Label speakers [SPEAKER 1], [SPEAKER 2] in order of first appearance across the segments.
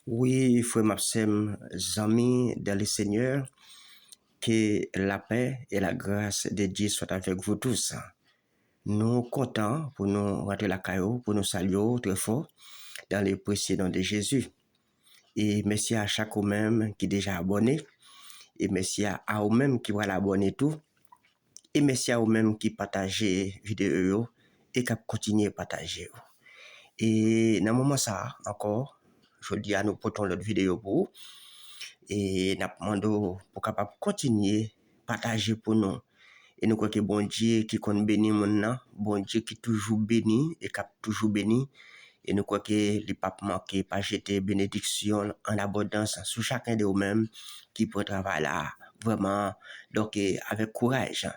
[SPEAKER 1] Oui, frère Mapsem, amis dans le Seigneur, que la paix et la grâce de Dieu soient avec vous tous. Nous comptons pour nous rentrer la caillou, pour nous saluer très fort dans les précieux noms de Jésus. Et merci à chaque même qui est déjà abonné. Et merci à vous-même qui va l'abonner tout. Et merci à vous-même qui partagez vidéo et qui continuer à partager. Et dans le moment ça, encore, je dis à nous portons l'autre vidéo pour vous. Et nous demandons pour capable continuer partager pour nous. Et nous croyons que bon Dieu qui compte bénir mon bon Dieu qui toujours béni et qui toujours béni. Et nous croyons que les papes manqués pas jeter bénédiction en abondance sur chacun de vous-mêmes qui peut travailler là. Vraiment, donc avec courage,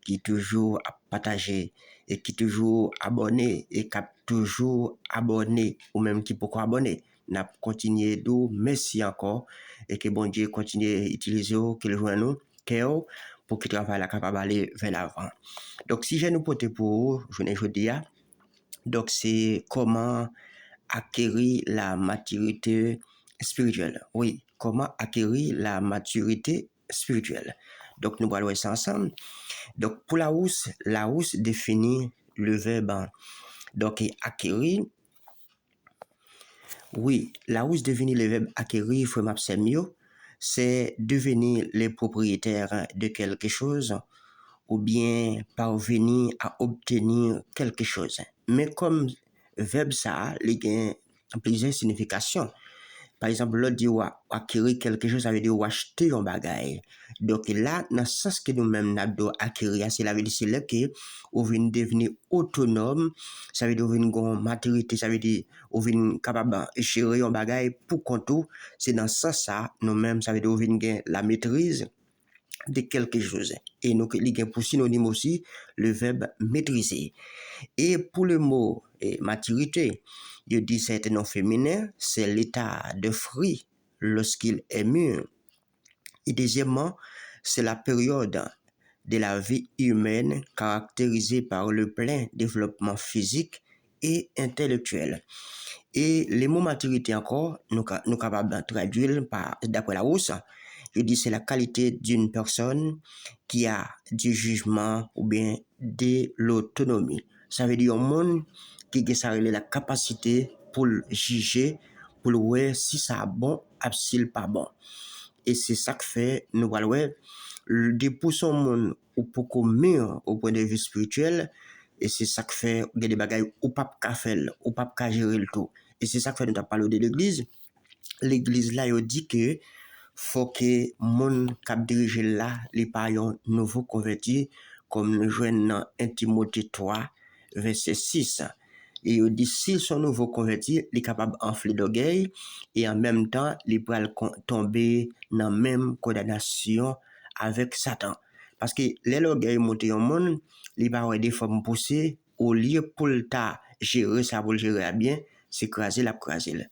[SPEAKER 1] qui toujours à partager et qui toujours abonné et qui toujours abonné ou même qui peut abonner. N'a continué d'où merci encore et que bon Dieu continue à utiliser qu'il joue nous cœur pour qu'il travaille la capable aller vers l'avant. Donc si j'ai nous porter pour je ne dis donc c'est comment acquérir la maturité spirituelle. Oui, comment acquérir la maturité spirituelle. Donc nous allons voir ça ensemble. Donc pour la housse définit le verbe donc acquérir. Oui, la housse définit le verbe acquérir, frère Semio, c'est devenir les propriétaires de quelque chose ou bien parvenir à obtenir quelque chose. Mais comme verbe ça, il a plusieurs significations. Par exemple, l'autre dit acquérir quelque chose, ça veut dire acheter un bagage. Donc là, dans le sens que nous-mêmes, nous devons acquérir, c'est la veut dire c'est là que on vient devenir autonome, ça veut dire on vient une maturité, ça veut dire on vient capable de gérer un bagage pour compte. C'est dans ce sens ça, nous-mêmes, ça veut dire on vient gagner la maîtrise de quelque chose. Et nous, il y a pour synonyme aussi le verbe maîtriser. Et pour le mot maturité, je dis c'est un nom féminin, c'est l'état de fruit lorsqu'il est mûr. Et deuxièmement, c'est la période de la vie humaine caractérisée par le plein développement physique et intellectuel. Et les mots maturité encore, nous capables de traduire d'après la hausse. Je dis c'est la qualité d'une personne qui a du jugement ou bien de l'autonomie. Ça veut dire un monde qui a la capacité pour juger, pour voir si ça bon ou si pas bon. Et c'est ça que fait, nous allons voir, des poussons monde ou pour mûr au point de vue spirituel, et c'est ça que fait, il y a des bagailles ou pas qu'à faire, ou pas qu'à gérer le tout. Et c'est ça que fait, nous avons parlé de l'église. L'église là, il dit que faut que mon cap dirige là, les parents nouveaux convertis, comme nous jouons dans 1 Timothée 3, verset 6. Et il dit, s'ils sont nouveaux convertis, ils sont capables d'enfler d'orgueil et en même temps, ils peuvent tomber dans la même condamnation avec Satan. Parce que l'orgueil monte au monde, il va avoir des formes poussées, au lieu pour le tas gérer ça, pour le gérer bien, c'est craser la craser.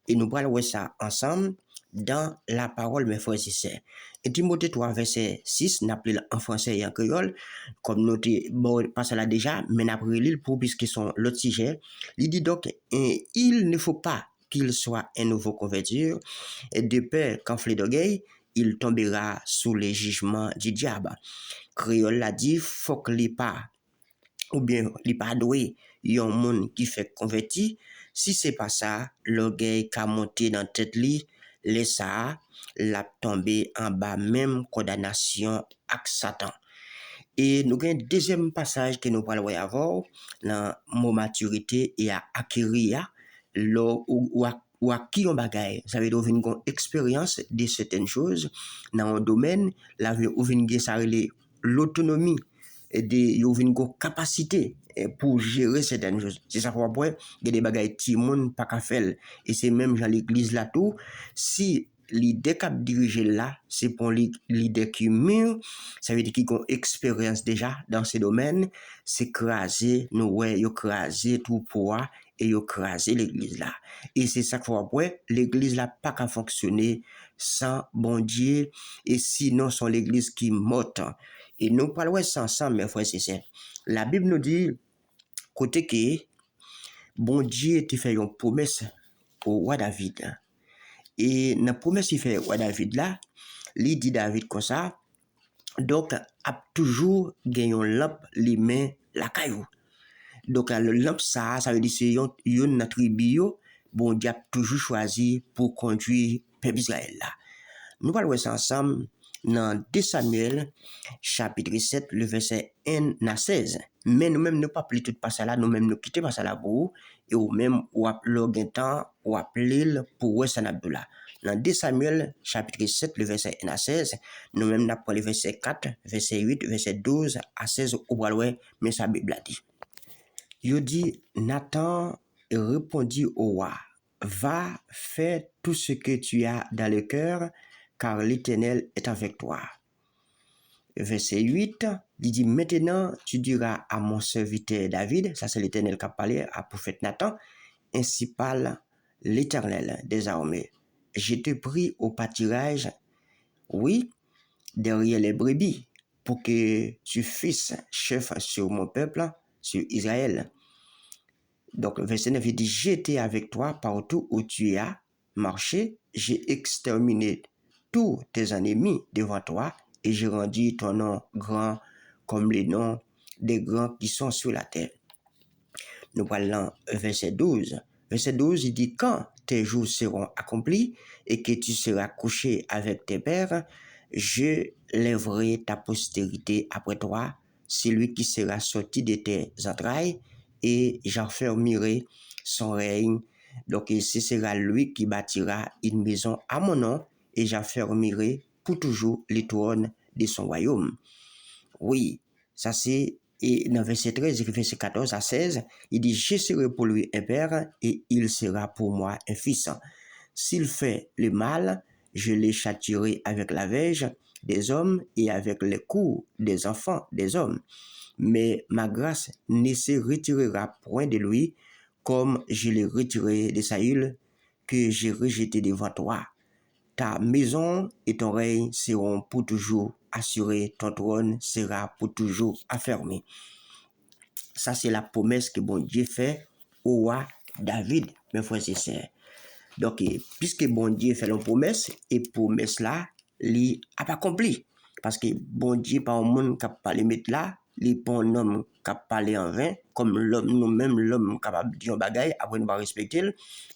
[SPEAKER 1] Et nous allons voir ça ensemble dans la parole, mes frères et sœurs. Et Timothée 3, verset 6, n'a appelé en français et en créole, comme nous bon, passé là déjà, mais n'a pris l'île pour puisque sont l'autre sujet. Il dit donc, il ne faut pas qu'il soit un nouveau converti, et de peur qu'enflé d'orgueil, il tombera sous les jugements du diable. Créole l'a dit, faut que les pas, ou bien les pas doué, y a un monde qui fait converti. Si c'est pas ça, l'orgueil qui a monté dans tête li, laisse ça, la tomber en bas même condamnation avec Satan. Et nous avons un deuxième passage que nous parlons avant, dans mot maturité et à acquérir, ou acquis un bagage. Ça veut dire une expérience de certaines choses dans un domaine, là, où ça l'autonomie et une capacité pour gérer certaines choses. C'est ça qu'on voit, il y a des bagages qui monde pas qu'à faire. Et c'est même dans l'église là tout, si l'idée qu'a dirigé là, c'est pour l'idée qui mûr, ça veut dire qu'ils ont expérience déjà dans ces domaines, c'est craser, nous ouais, yo craser tout poids et yo craser l'église là. Et c'est ça qu'on voit, l'église là pas qu'à fonctionner sans bon Dieu, et sinon c'est l'église qui morte. Et nous parlons ça ensemble, mes frères et sœurs. La Bible nous dit, côté que, bon Dieu te fait une promesse au roi David. Et dans la promesse qu'il fait à David là, il dit David comme ça, donc a toujours gagné une lampe les mains la caillou. Donc le lampe ça veut dire c'est une tribu bon Dieu a toujours choisi pour conduire peuple Israël là. Nous allons voir ça ensemble dans 2 Samuel, chapitre 7, le verset 1 à 16. Mais nous-mêmes, nous pas appeler tout passage là, nous-mêmes, nous quitter passage là pour vous, et ou même, ou appeler le temps, ou appeler pour voir ça là. Dans 2 Samuel, chapitre 7, le verset 1 à 16, nous-mêmes, nous appelons le verset 4, verset 8, verset 12 à 16, ou voir, mais ça Bible a dit. Il dit, Nathan répondit au roi, va, fais tout ce que tu as dans le cœur, car l'Éternel est avec toi. Verset 8, il dit, maintenant tu diras à mon serviteur David, ça c'est l'Éternel qui a parlé à prophète Nathan, ainsi parle l'Éternel des armées. Je te prie au pâturage, oui, derrière les brebis, pour que tu fasses chef sur mon peuple, sur Israël. Donc, verset 9, il dit, j'étais avec toi partout où tu as marché, j'ai exterminé tous tes ennemis devant toi et j'ai rendu ton nom grand comme les noms des grands qui sont sur la terre. Nous parlons verset 12. Verset 12, il dit, quand tes jours seront accomplis et que tu seras couché avec tes pères, je lèverai ta postérité après toi, celui qui sera sorti de tes entrailles, et j'enfermerai son règne. Donc, ce sera lui qui bâtira une maison à mon nom, et j'enfermerai pour toujours les trônes de son royaume. Oui, ça c'est, et dans verset 13, verset 14 à 16, il dit, je serai pour lui un père, et il sera pour moi un fils. S'il fait le mal, je les châtierai avec la verge des hommes et avec les coups des enfants des hommes. Mais ma grâce ne se retirera point de lui, comme je l'ai retiré de Saül, que j'ai rejeté devant toi. Ta maison et ton règne seront pour toujours assurés, ton trône sera pour toujours affermi. Ça, c'est la promesse que bon Dieu fait au roi David, mes frères et sœurs. Donc, puisque bon Dieu fait une promesse, et promesse là, il n'a pas accompli. Parce que bon Dieu, pas un monde qui n'a pas les mettre là, il pas un homme qui a parlé en vain, comme l'homme, nous-mêmes, l'homme capable de dire un bagaille, après nous pas respecter.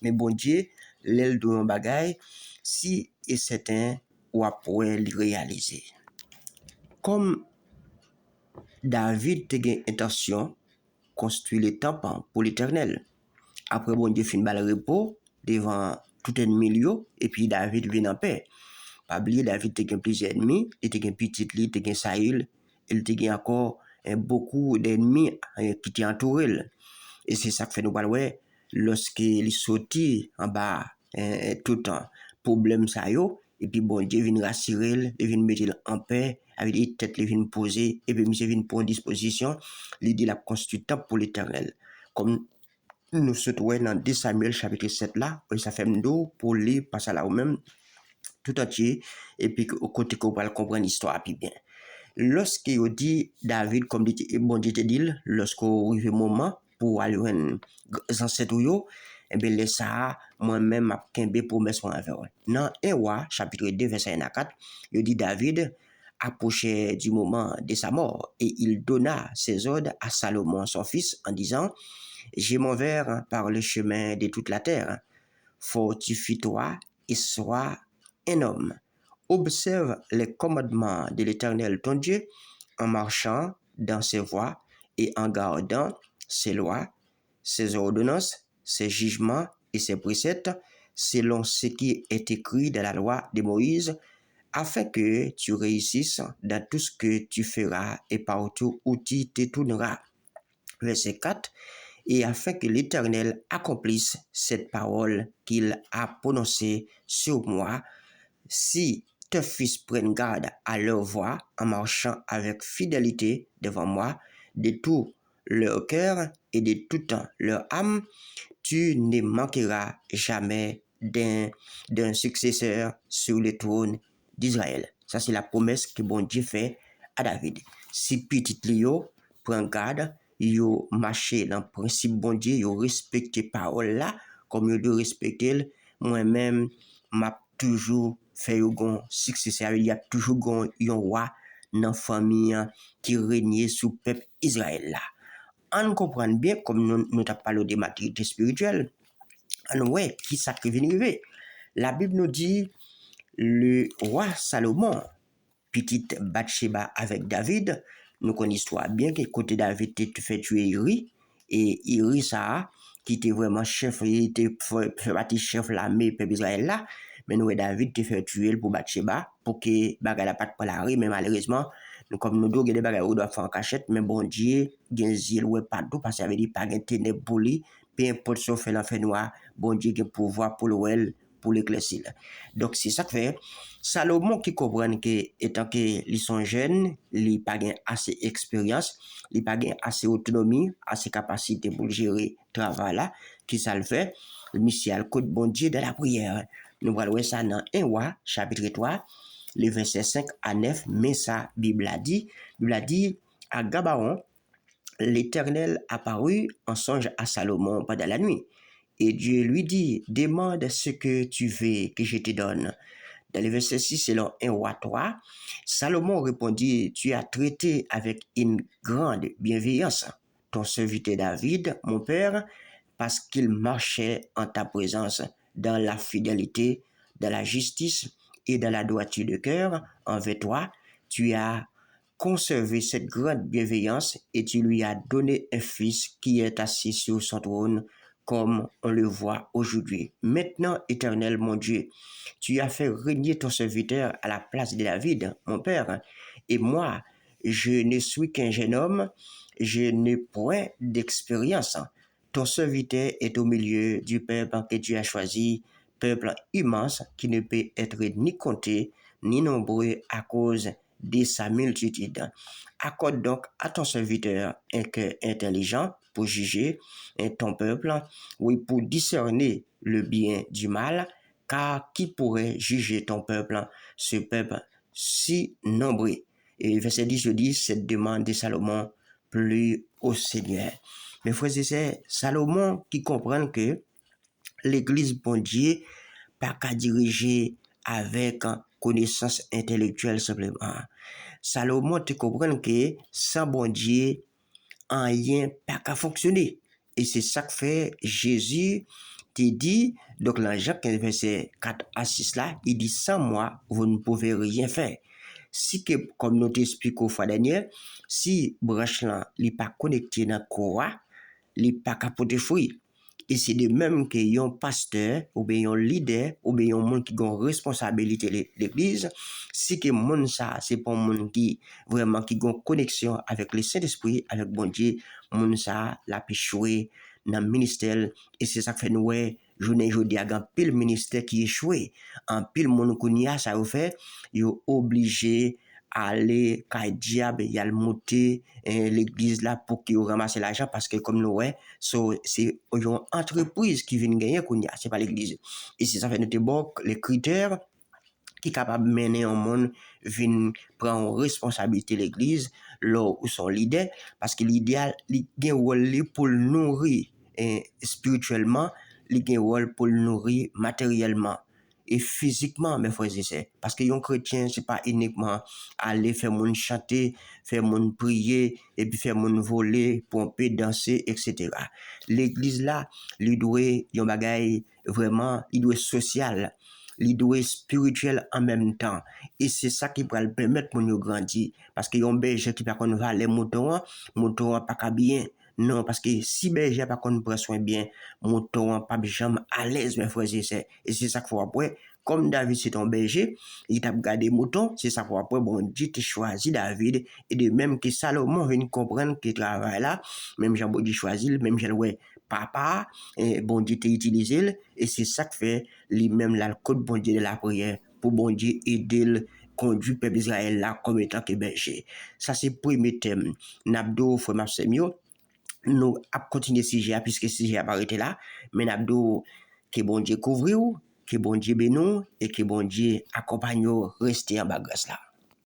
[SPEAKER 1] Mais bon Dieu, l'aile de un bagaille, si et certain, ou après le réaliser. Comme David a eu intention construire le temple pour l'Éternel. Après, bon Dieu fait une balle repos devant tout ennemi, et puis David vient en paix. Pas oublier, David a plusieurs ennemis, il a un petit lit, il a Saül, il a encore beaucoup d'ennemis qui étaient entourés. Et c'est ça que fait nous parler, lorsqu'il sortit en bas, tout le temps, problème ça yo, et puis bon Dieu vient rassurer, il vient mettre en paix, avec les têtes, il vient poser, et puis monsieur vient prendre disposition, il dit la constitution pour l'Éternel. Comme nous se trouvons dans 2 Samuel chapitre 7 là, ça fait nous pour lire, passer là ou même, tout entier, et puis au côté qu'on va comprendre l'histoire plus bien. Lorsqu'il dit David, comme bon Dieu te dit, lorsqu'on arrive le moment pour aller voir les ancêtres, et bien les ça, moi-même, ma kembe promesse pour envers eux. Dans 1 roi, chapitre 2, verset 1 à 4, il dit David approchait du moment de sa mort, et il donna ses ordres à Salomon, son fils, en disant, je m'en vais par le chemin de toute la terre. Fortifie-toi et sois un homme. Observe les commandements de l'Éternel ton Dieu en marchant dans ses voies et en gardant ses lois, ses ordonnances, ses jugements et ses préceptes, selon ce qui est écrit dans la loi de Moïse, afin que tu réussisses dans tout ce que tu feras et partout où tu te tourneras. Verset 4. Et afin que l'Éternel accomplisse cette parole qu'il a prononcée sur moi, si tes fils prennent garde à leur voie en marchant avec fidélité devant moi, de tout leur cœur et de toute leur âme, tu ne manqueras jamais d'un successeur sur le trône d'Israël. Ça, c'est la promesse que bon Dieu fait à David. Si petit Léo prend garde, yo marché dans le principe bon Dieu, yo respecté parole là, comme yo doit respecter moi-même, m'a toujours fait un succès. Il y a toujours un roi dans la famille qui règne sous le peuple Israël là. On comprend bien, comme nous avons parlé de maturité spirituelle, on voit qui ça qui vient arriver. La Bible nous dit le roi Salomon, petite Bathsheba avec David, nous connaissons bien que côté David était fait tuer Iri, et Iri ça, qui était vraiment chef, il était fait partie chef de l'armée peuple Israël là, mais nous David était fait tuer pour Bathsheba, pour que bagala pas de la rue, mais malheureusement, nous comme nous deux des bagages où doit faire en cachette, mais bon Dieu, gen zil ouais pas tout parce que ça veut dire pas gen ténèbres pour lui, peu importe ce fait l'enfer noir, bon Dieu gen pouvoir pour le pour l'éclaircir. Donc c'est ça que fait Salomon qui comprend que étant que ils sont jeunes, ils pas assez expérience, ils pas assez autonomie, assez capacité pour gérer travail là, qui ça le fait, le monsieur a le code bon Dieu de la prière. Nous voyons ça dans 1 roi chapitre 3, le verset 5 à 9, mais ça Bible a dit à Gabaon, l'Éternel apparut en songe à Salomon pendant la nuit. Et Dieu lui dit, demande ce que tu veux que je te donne. Dans le verset 6, selon 1 roi 3, Salomon répondit, tu as traité avec une grande bienveillance ton serviteur David, mon père, parce qu'il marchait en ta présence dans la fidélité, dans la justice et dans la droiture de cœur envers toi. Tu as conservé cette grande bienveillance et tu lui as donné un fils qui est assis sur son trône comme on le voit aujourd'hui. Maintenant, Éternel mon Dieu, tu as fait régner ton serviteur à la place de David, mon père, et moi, je ne suis qu'un jeune homme, je n'ai point d'expérience. Ton serviteur est au milieu du peuple que tu as choisi, peuple immense qui ne peut être ni compté ni nombreux à cause de sa multitude. Accorde donc à ton serviteur un cœur intelligent pour juger ton peuple, oui, pour discerner le bien du mal, car qui pourrait juger ton peuple, ce peuple si nombreux? Et verset 10 dit, cette demande de Salomon plus au Seigneur. Mes frères et sœurs, Salomon qui comprend que l'Église bon Dieu pas qu'à diriger avec connaissance intellectuelle simplement. Salomon te comprend que sans bon Dieu, rien pas qu'à fonctionner. Et c'est ça que fait Jésus te dit, donc dans Jacques 15, verset 4 à 6 là, il dit sans moi, vous ne pouvez rien faire. Si que, comme nous t'expliquons au fois dernière, si branche là, n'est pas connecté dans le corps, il n'est pas capable de fruit. Et c'est de même que un pasteur, ou bien un leader, ou bien un monde qui a une responsabilité l'église, si que monde ça, c'est pas un monde qui, vraiment, qui a une connexion avec le Saint-Esprit, avec bon Dieu, monde ça, la péchoué dans le ministère, et c'est ça que fait nous, journée aujourd'hui, il y a un pile ministère qui échoué, un pile monde qui a ça fait, il est obligé aller quand diable il a le monter l'église là pour qu'il ramasse l'argent parce que comme nous c'est une entreprise qui vient gagner c'est pas l'église et si ça fait notre bon les critères qui est capable de mener un monde vient prendre en responsabilité l'église là où son leader parce que l'idéal il a un rôle pour le nourrir spirituellement il a un rôle pour le nourrir matériellement et physiquement mes frères et sœurs parce que un chrétien c'est pas uniquement aller faire mon chanter faire mon prier et puis faire mon voler pomper danser etc. L'église là il doit un bagage vraiment il doit social il doit spirituel en même temps et c'est ça qui va le permettre pour nous grandir parce que un berger qui pas qu'on va les moutons pas bien non parce que si berger pas qu'on prend soin bien mouton pas jamais à l'aise mes frères et sœurs et c'est ça qu'il faut après comme David c'est ton berger il t'a gardé mouton c'est ça qu'il faut après bon Dieu t'a choisi David et de même que Salomon vient comprendre que travail là même Jean Bodi choisi même Jean ouais papa et bon Dieu t'a utilisé et c'est ça que fait lui-même là le code bon Dieu de la prière pour bon Dieu aider le conduire peuple Israël là comme étant que berger ça c'est premier thème Nabdo frère Marsemio nous a continuer sujet puisque sujet a arrêté là mais Nabdo que bon Dieu couvre que bon Dieu bénisse et que bon Dieu accompagne rester en bas grâce là.